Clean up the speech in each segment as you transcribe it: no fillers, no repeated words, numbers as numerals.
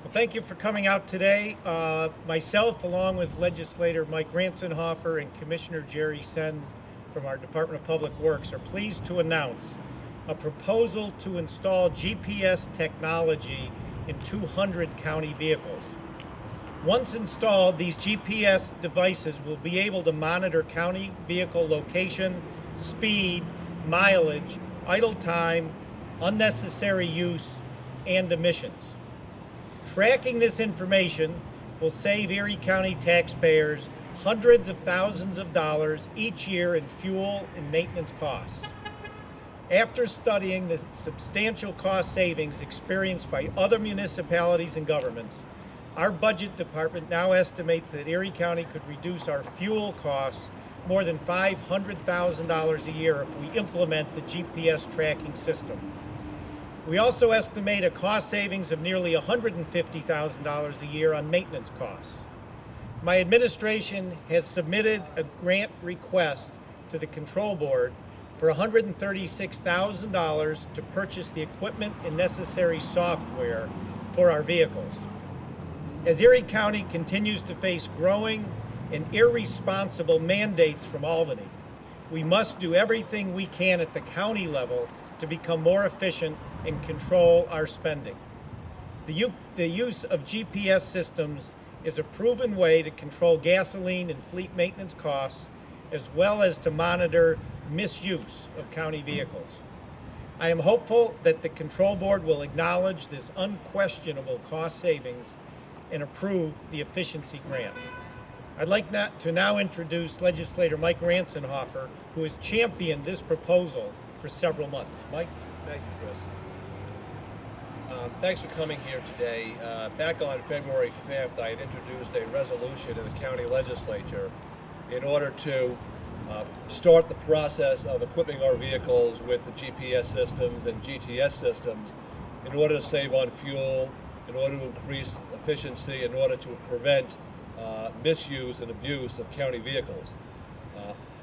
Well, thank you for coming out today. Myself, along with Legislator Mike Ransenhofer and Commissioner Jerry Sens from our Department of Public Works, are pleased to announce a proposal to install GPS technology in 200 county vehicles. Once installed, these GPS devices will be able to monitor county vehicle location, speed, mileage, idle time, unnecessary use, and emissions. Tracking this information will save Erie County taxpayers hundreds of thousands of dollars each year in fuel and maintenance costs. After studying the substantial cost savings experienced by other municipalities and governments, our budget department now estimates that Erie County could reduce our fuel costs more than $500,000 a year if we implement the GPS tracking system. We also estimate a cost savings of nearly $150,000 a year on maintenance costs. My administration has submitted a grant request to the Control Board for $136,000 to purchase the equipment and necessary software for our vehicles. As Erie County continues to face growing and irresponsible mandates from Albany, we must do everything we can at the county level to become more efficient and control our spending. The use of GPS systems is a proven way to control gasoline and fleet maintenance costs, as well as to monitor misuse of county vehicles. I am hopeful that the Control Board will acknowledge this unquestionable cost savings and approve the efficiency grant. I'd like to now introduce Legislator Mike Ransenhofer, who has championed this proposal for several months. Mike? Thank you, Chris. Thanks for coming here today. Back on February 5th, I had introduced a resolution in the county legislature in order to start the process of equipping our vehicles with the GPS systems and GTS systems in order to save on fuel, in order to increase efficiency, in order to prevent misuse and abuse of county vehicles.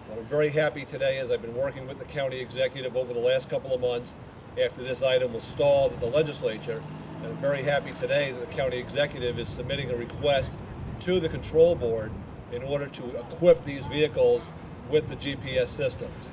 What I'm very happy today is I've been working with the county executive over the last couple of months after this item was stalled at the legislature, and I'm very happy today that the county executive is submitting a request to the Control Board in order to equip these vehicles with the GPS systems.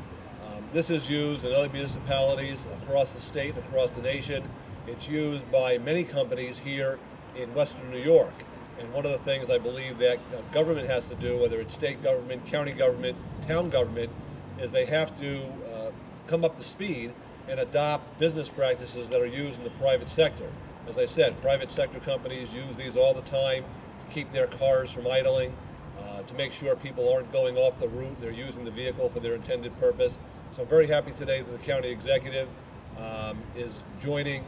This is used in other municipalities across the state, across the nation. It's used by many companies here in Western New York. And one of the things I believe that government has to do, whether it's state government, county government, town government, is they have to come up to speed and adopt business practices that are used in the private sector. As I said, private sector companies use these all the time to keep their cars from idling, to make sure people aren't going off the route, they're using the vehicle for their intended purpose. So I'm very happy today that the county executive is joining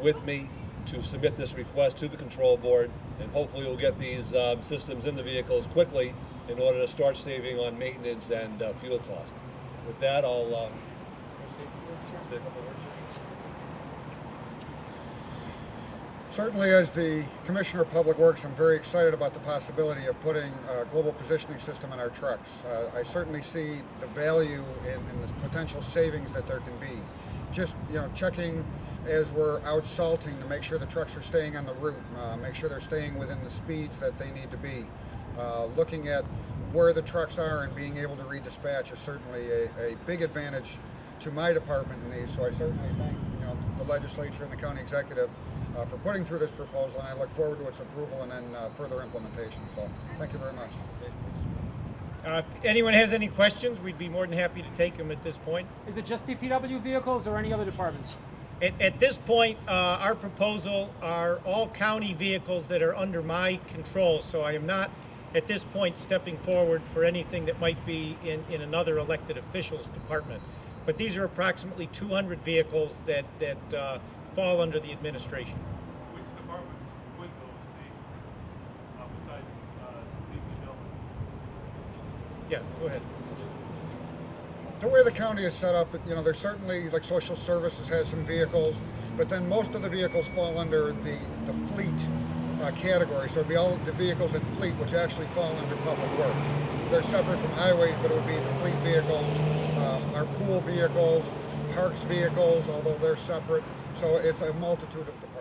with me to submit this request to the Control Board, and hopefully we'll get these systems in the vehicles quickly in order to start saving on maintenance and fuel costs. With that, I'll say a couple words. Certainly, as the Commissioner of Public Works, I'm very excited about the possibility of putting a global positioning system in our trucks. I certainly see the value in the potential savings that there can be. Just, checking as we're out salting to make sure the trucks are staying on the route, make sure they're staying within the speeds that they need to be. Looking at where the trucks are and being able to redispatch is certainly a big advantage to my department in these. So I certainly thank the legislature and the county executive for putting through this proposal, and I look forward to its approval and then further implementation. So thank you very much. If anyone has any questions, we'd be more than happy to take them at this point. Is it just DPW vehicles or any other departments? At this point, our proposal are all county vehicles that are under my control, so I am not at this point stepping forward for anything that might be in another elected official's department. But these are approximately 200 vehicles that fall under the administration. Which departments would those be, besides DPW? Yeah, go ahead. The way the county is set up, there's certainly, like social services has some vehicles, but then most of the vehicles fall under the fleet category. So it'd be all the vehicls in fleet, which actually fall under public works. They're separate from highways, but it would be the fleet vehicles, our pool vehicles, parks vehicles, although they're separate. So it's a multitude of departments.